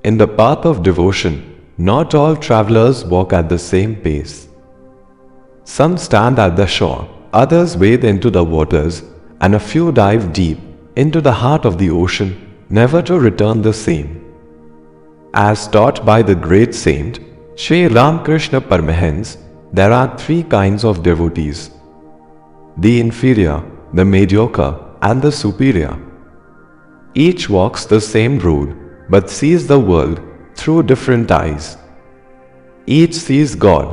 in the path of devotion, not all travelers walk at the same pace. Some stand at the shore, others wade into the waters, and a few dive deep into the heart of the ocean, never to return the same. As taught by the great saint, Sri Ramakrishna Paramahans, there are three kinds of devotees: the inferior, the mediocre, and the superior. Each walks the same road, but sees the world through different eyes. Each sees God,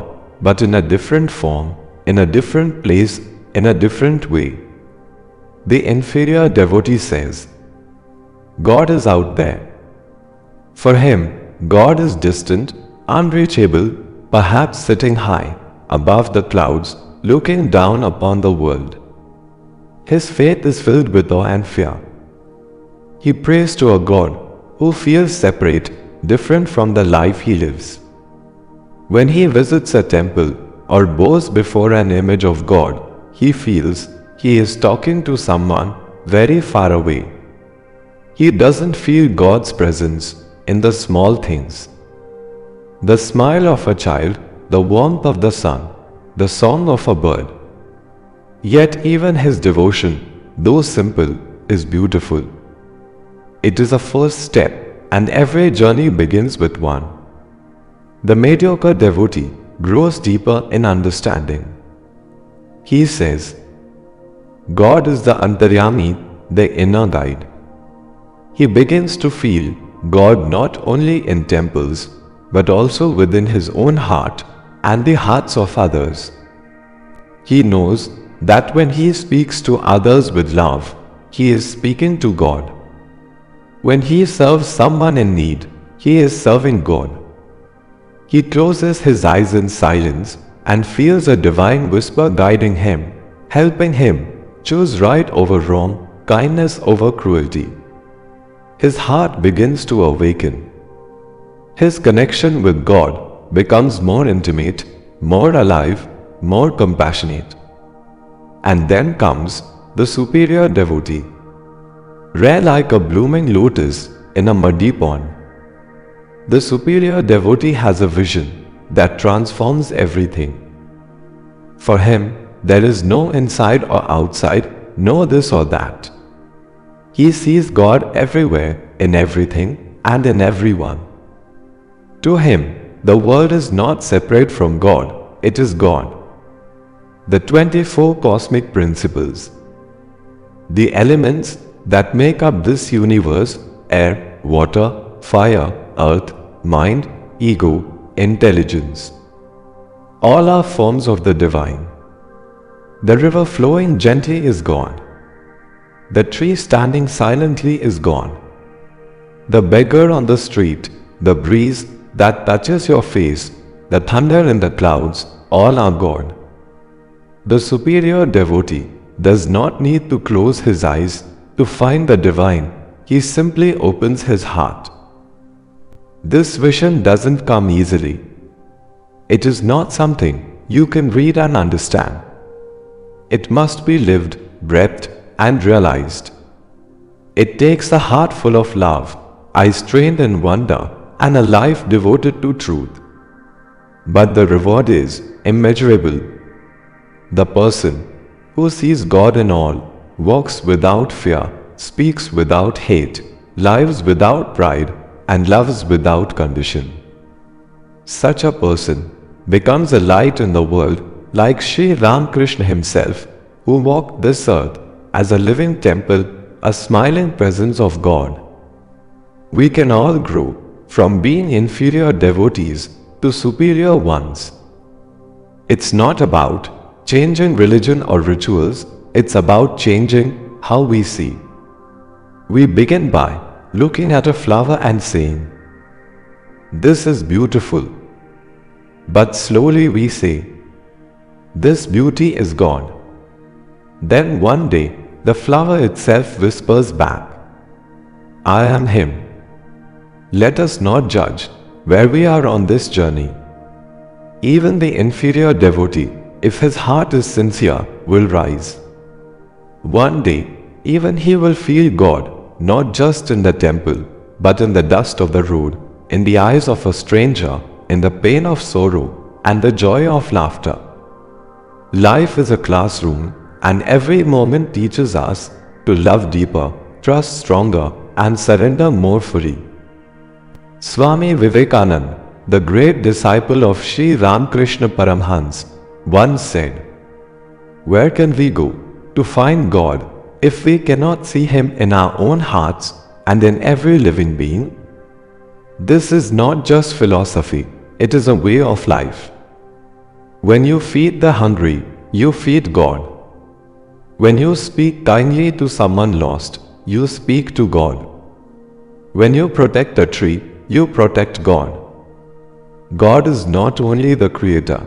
but in a different form, in a different place, in a different way. The inferior devotee says, God is out there. For him, God is distant, unreachable, perhaps sitting high, above the clouds, looking down upon the world. His faith is filled with awe and fear. He prays to a God who feels separate, different from the life he lives. When he visits a temple or bows before an image of God, he feels he is talking to someone very far away. He doesn't feel God's presence in the small things. The smile of a child, the warmth of the sun, the song of a bird. Yet even his devotion, though simple, is beautiful. It is a first step, and every journey begins with one. The mediocre devotee grows deeper in understanding. He says, God is the Antaryami, the inner guide. He begins to feel God not only in temples, but also within his own heart and the hearts of others. He knows that when he speaks to others with love, he is speaking to God. When he serves someone in need, he is serving God. He closes his eyes in silence and feels a divine whisper guiding him, helping him choose right over wrong, kindness over cruelty. His heart begins to awaken. His connection with God becomes more intimate, more alive, more compassionate. And then comes the superior devotee, rare like a blooming lotus in a muddy pond. The superior devotee has a vision that transforms everything. For him, there is no inside or outside, no this or that. He sees God everywhere, in everything, and in everyone. To him, the world is not separate from God, it is God. The 24 cosmic principles, the elements that make up this universe, air, water, fire, earth, mind, ego, intelligence, all are forms of the divine. The river flowing gently is gone. The tree standing silently is gone. The beggar on the street, the breeze that touches your face, the thunder in the clouds, all are gone. The superior devotee does not need to close his eyes to find the divine, he simply opens his heart. This vision doesn't come easily. It is not something you can read and understand. It must be lived, breathed, and realized. It takes a heart full of love, eyes trained in wonder, and a life devoted to truth. But the reward is immeasurable. The person who sees God in all, walks without fear, speaks without hate, lives without pride, and loves without condition. Such a person becomes a light in the world, like Sri Ramakrishna himself, who walked this earth as a living temple, a smiling presence of God. We can all grow from being inferior devotees to superior ones. It's not about changing religion or rituals, it's about changing how we see. We begin by looking at a flower and saying, "This is beautiful." But slowly we say, "This beauty is gone." Then one day, the flower itself whispers back, "I am him." Let us not judge where we are on this journey. Even the inferior devotee, if his heart is sincere, will rise. One day, even he will feel God, not just in the temple, but in the dust of the road, in the eyes of a stranger, in the pain of sorrow and the joy of laughter. Life is a classroom, and every moment teaches us to love deeper, trust stronger, and surrender more fully. Swami Vivekanand, the great disciple of Sri Ramakrishna Paramahans, once said, "Where can we go to find God if we cannot see Him in our own hearts and in every living being?" This is not just philosophy, it is a way of life. When you feed the hungry, you feed God. When you speak kindly to someone lost, you speak to God. When you protect a tree, you protect God. God is not only the creator,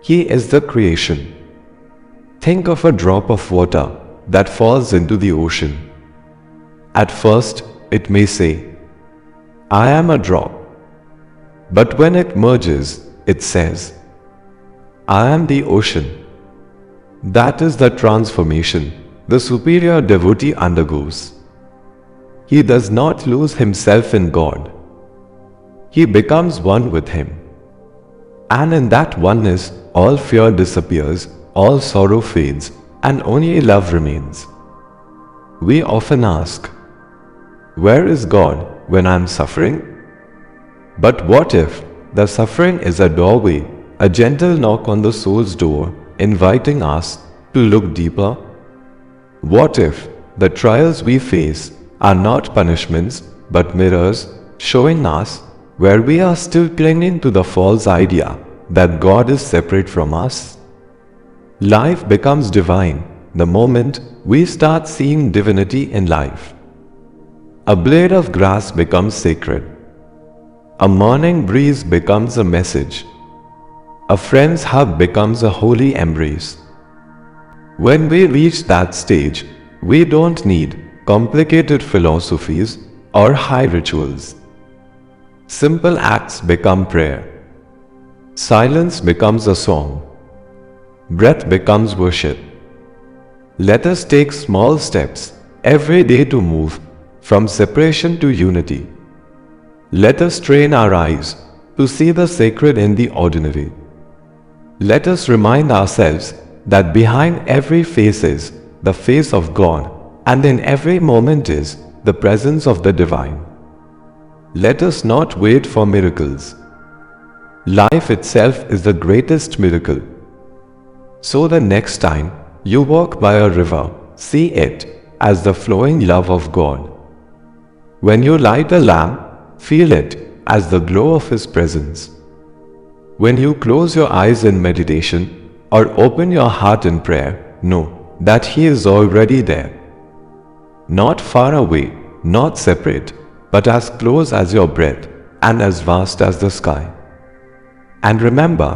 He is the creation. Think of a drop of water that falls into the ocean. At first, it may say, "I am a drop." But when it merges, it says, "I am the ocean." That is the transformation the superior devotee undergoes. He does not lose himself in God. He becomes one with Him. And in that oneness, all fear disappears, all sorrow fades, and only love remains. We often ask, "Where is God when I am suffering?" But what if the suffering is a doorway, a gentle knock on the soul's door, inviting us to look deeper? What if the trials we face are not punishments but mirrors, showing us where we are still clinging to the false idea that God is separate from us? Life becomes divine the moment we start seeing divinity in life. A blade of grass becomes sacred. A morning breeze becomes a message. A friend's hug becomes a holy embrace. When we reach that stage, we don't need complicated philosophies or high rituals. Simple acts become prayer. Silence becomes a song. Breath becomes worship. Let us take small steps every day to move from separation to unity. Let us train our eyes to see the sacred in the ordinary. Let us remind ourselves that behind every face is the face of God, and in every moment is the presence of the divine. Let us not wait for miracles. Life itself is the greatest miracle. So the next time you walk by a river, see it as the flowing love of God. When you light a lamp, feel it as the glow of His presence. When you close your eyes in meditation or open your heart in prayer, know that He is already there. Not far away, not separate, but as close as your breath and as vast as the sky. And remember,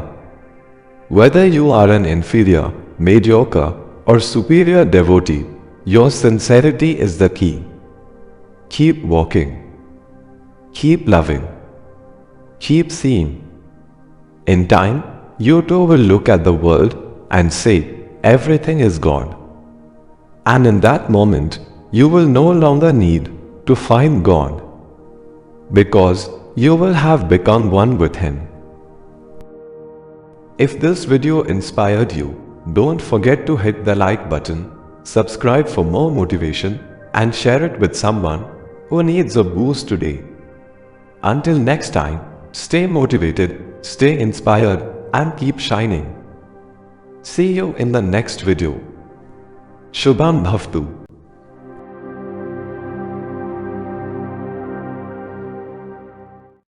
whether you are an inferior, mediocre, or superior devotee, your sincerity is the key. Keep walking. Keep loving. Keep seeing. In time, you too will look at the world and say, everything is God. And in that moment, you will no longer need to find God, because you will have become one with Him. If this video inspired you, don't forget to hit the like button, subscribe for more motivation, and share it with someone who needs a boost today. Until next time, stay motivated, stay inspired, and keep shining. See you in the next video. Shubham Bhavtu.